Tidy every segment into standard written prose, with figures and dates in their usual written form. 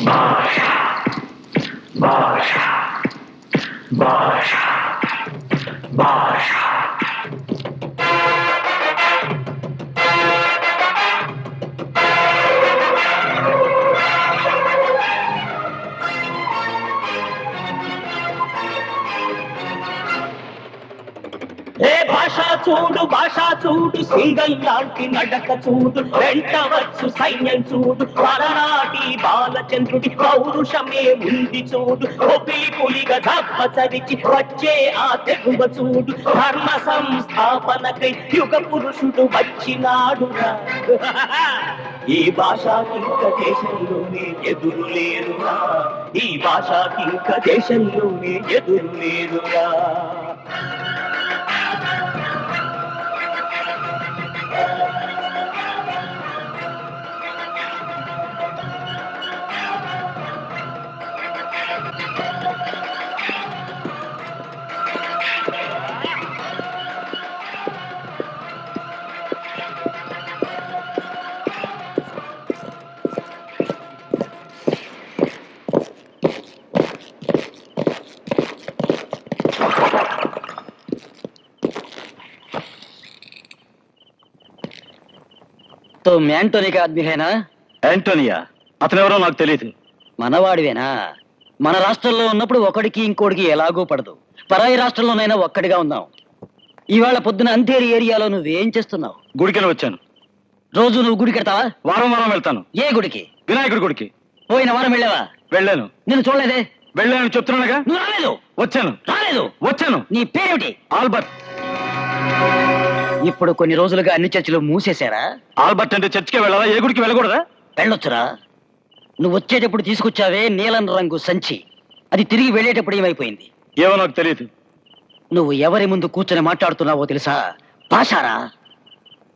భాషా భాషా భాషా భాషా భాషా చూడు సింగల్ లాంటి నడక చూడు వెంటవచ్చు సైన్యం చూడు పరనాటి బాలచంద్రుడి పౌరుషమే ఉంది చూడు ఒపిలి పులిగా దప్పచరిచి వచ్చే ఆ తెగువ చూడు ధర్మ సంస్థాపనకై యుగ పురుషుడు వచ్చినాడురా ఈ భాషాకింక దేశంలోనే ఎదురు లేరురా ఈ భాషాకింక దేశంలోనే ఎదురు లేరురా तुम एंटोनी का आदमी है ना? యాంటోనియా అతనెవరో నాకు తెలియదు. మనవాడివేనా? మన రాష్ట్రంలో ఉన్నప్పుడు ఒకడికి ఇంకోడికి ఎలాగో పడదు. పరాయి రాష్ట్రంలోనైనా ఒక్కడిగా ఉన్నాం. ఇవాళ పొద్దున అంధేరి ఏరియాలో నువ్వేం చేస్తున్నావు? గుడికెళ్ళి వచ్చాను. రోజు నువ్వు గుడికి వెళ్తావా? వారం వారం వెళ్తాను. ఏ గుడికి? వినాయకుడి గుడికి. పోయిన వారం వెళ్ళావా? వెళ్ళాను. నిన్ను చూడలేదే? వెళ్ళాను చెప్తున్నానుగా. నువ్వు రాలేదు. వచ్చాను. రాలేదు. వచ్చాను. నీ పేరేమిటి? ఆల్బర్ట్. ఇప్పుడు కొన్ని రోజులుగా అన్ని చర్చిలు మూసేశారా? ఆల్బర్ట్ అంటే చర్చికే వెళ్ళాలా? ఏ గుడికి వెళ్ళకూడదా? వెళ్ళొచ్చురా. నువ్వు వచ్చేటప్పుడు తీసుకొచ్చావే నీలం రంగు సంచి, అది తిరిగి వెళ్ళేటప్పుడు ఏమైపోయింది? ఏమో నాకు తెలియదు. నువ్వు ఎవరి ముందు కూర్చొని మాట్లాడుతున్నావో తెలుసా? పాషారా,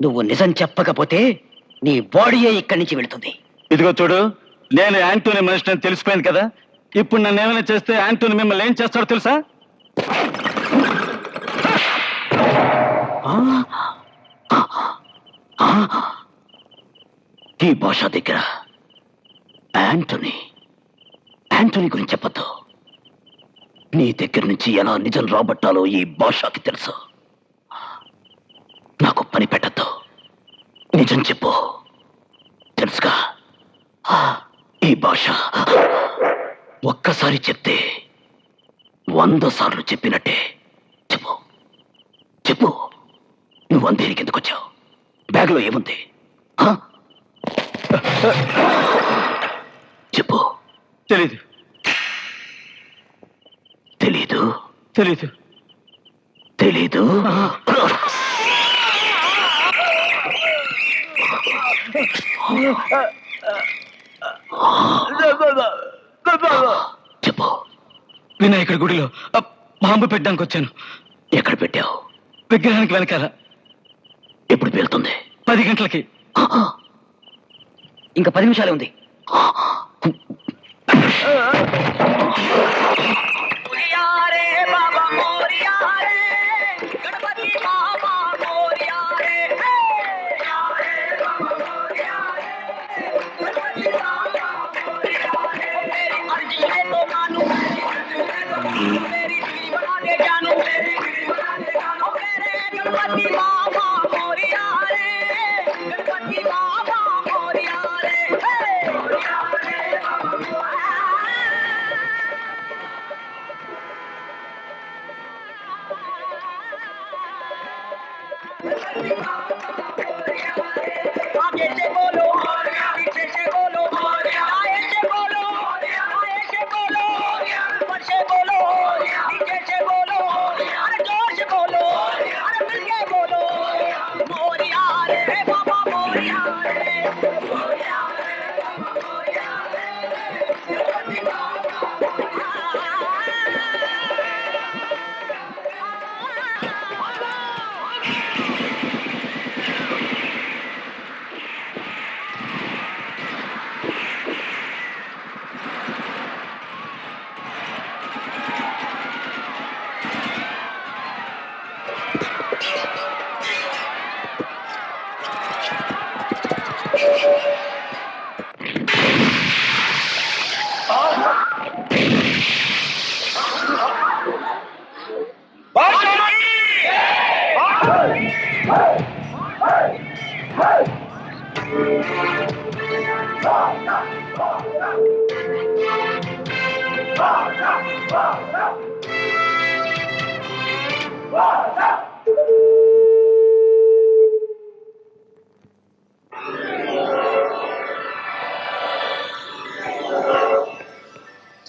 నువ్వు నిజం చెప్పకపోతే నీ బాడీయే ఇక్కడి నుంచి వెళుతుంది. ఇదిగో చూడు, నేను యాంటోనీ మనిషిని తెలిసిపోయింది కదా. ఇప్పుడు నన్ను ఏమైనా చేస్తే యాంటోనీ మిమ్మల్ని ఏం చేస్తాడో తెలుసా? ఈ భాష దగ్గర యాంటోనీ గురించి చెప్పద్దు. నీ దగ్గర నుంచి ఎలా నిజం రాబట్టాలో ఈ భాషకి తెలుసు. నాకు పని పెట్టద్దు, నిజం చెప్పు. తెలుసుగా, ఈ భాష ఒక్కసారి చెప్తే 100 సార్లు చెప్పినట్టే. చెప్పు చెప్పు, నువ్వు అంధేరికి ఎందుకు వచ్చావు? బ్యాగ్లో ఏముంది? చెప్పు. తెలీదు. తెలీదు? తెలీదు. తెలీదు? చెప్పు. వినాయకుడి గుడిలో బాంబు పెట్టడానికి వచ్చాను. ఎక్కడ పెట్టావు? విగ్రహానికి వెనకాల. ఎప్పుడు పేలుతుంది? 10 గంటలకి. ఇంకా 10 నిమిషాలే ఉంది.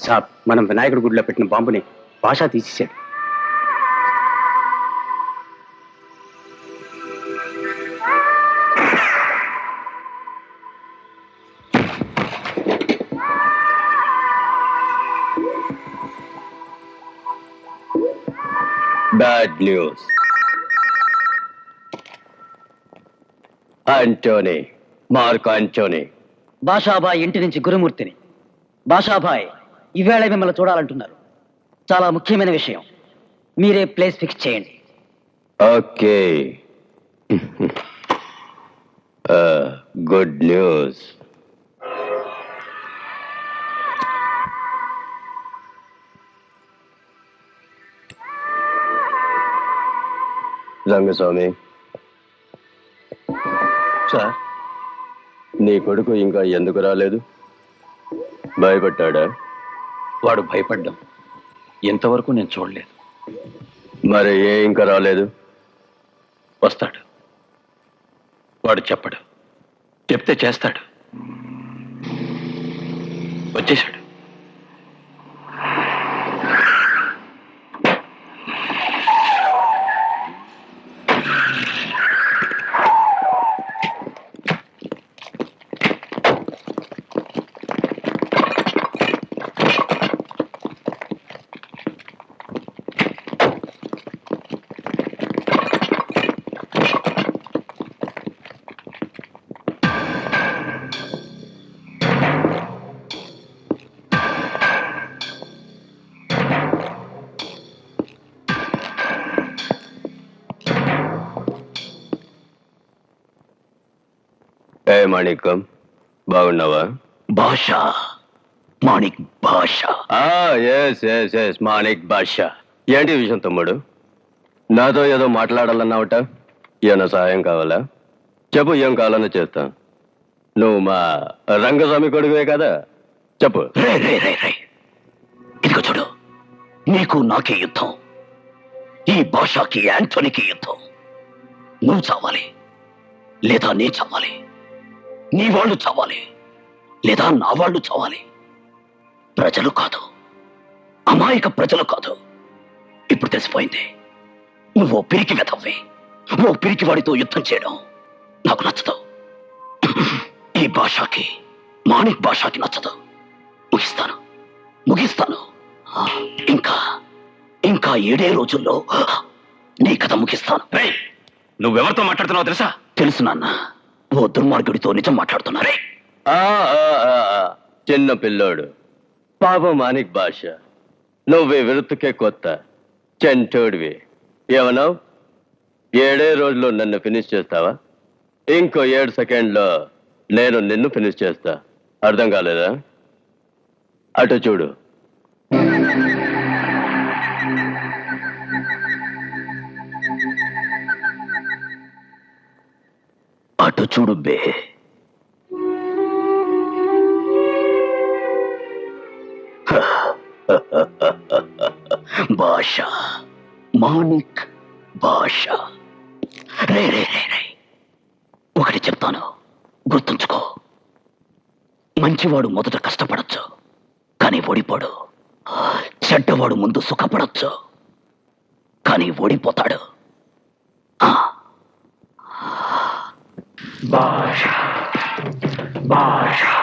సాబ్, మనం వినాయకుడి గుడిలో పెట్టిన బాంబుని భాష తీసేశాడు. Bad news. Antony, Mark Antony. బాషాబాయ్ ఇంటి నుంచి గురుమూర్తిని. బాషాబాయ్ ఈవేళ మిమ్మల్ని చూడాలంటున్నారు. చాలా ముఖ్యమైన విషయం. మీరే ప్లేస్ ఫిక్స్ చేయండి. Okay. Good news. Rangaswamy sir, నీ కొడుకు ఇంకా ఎందుకు రాలేదు? భయపడ్డా? వాడు భయపడ్డం ఎంతవరకు నేను చూడలేదు. మరి ఇంకా రాలేదు? వస్తాడు. వాడు చెప్పడు, చెప్తే చేస్తాడు. వచ్చేశాడు. ఏ మాణిక్యం, బాగున్నావా? భాష, మాణిక్ భాష. ఎస్ ఎస్ ఎస్, మాణిక్ భాష. ఏంటి విషయం తమ్ముడు? నాతో ఏదో మాట్లాడాలన్నావట. ఏమైనా సహాయం కావాలా? చెప్పు, ఏం కావాలన్నా చేస్తా. నువ్వు మా రంగస్వామి కొడుకువే కదా, చెప్పు. రే రే రే రే, ఇదిగో చూడు, నీకు నాకే యుద్ధం. ఈ భాషకి యాంటోనీకి యుద్ధం. నువ్వు చావాలి లేదా నే చావాలి. నీ వాళ్ళు చావాలి లేదా నా వాళ్ళు చావాలి. ప్రజలు కాదు, అమాయక ప్రజలు కాదు. ఇప్పుడు తెలిసిపోయింది, నువ్వు పిరికి వెతవ్వి. ఓ పిరికి వాడితో యుద్ధం చేయడం నాకు నచ్చదు. ఈ భాషకి, మాణిక్ భాషకి నచ్చదు. ముగిస్తాను ముగిస్తాను. ఇంకా ఇంకా 7 రోజుల్లో నీ కథ ముగిస్తాను. నువ్వెవరితో మాట్లాడుతున్నావు తెలుసా? తెలుసు నాన్న, ఓ దుర్మార్గుడితో నిజం మాట్లాడుతున్నారే. చిన్న పిల్లోడు పాప మాణిక్ భాష. నువ్వు విరుతుకే కొత్త చెంటోడివి. ఏమన్నావు? 7 రోజుల్లో నన్ను ఫినిష్ చేస్తావా? ఇంకో 7 సెకండ్లో నేను నిన్ను ఫినిష్ చేస్తా. అర్థం కాలేదా? అటు చూడు. అటు చూడు బే. భాష, మాణిక్ భాష. రే రే రే రే, ఒకటి చెప్తాను, గుర్తుంచుకో. మంచివాడు మొదట కష్టపడచ్చు, కానీ ఓడిపోడు. చెడ్డవాడు ముందు సుఖపడచ్చు, కానీ ఓడిపోతాడు. Basha, Basha.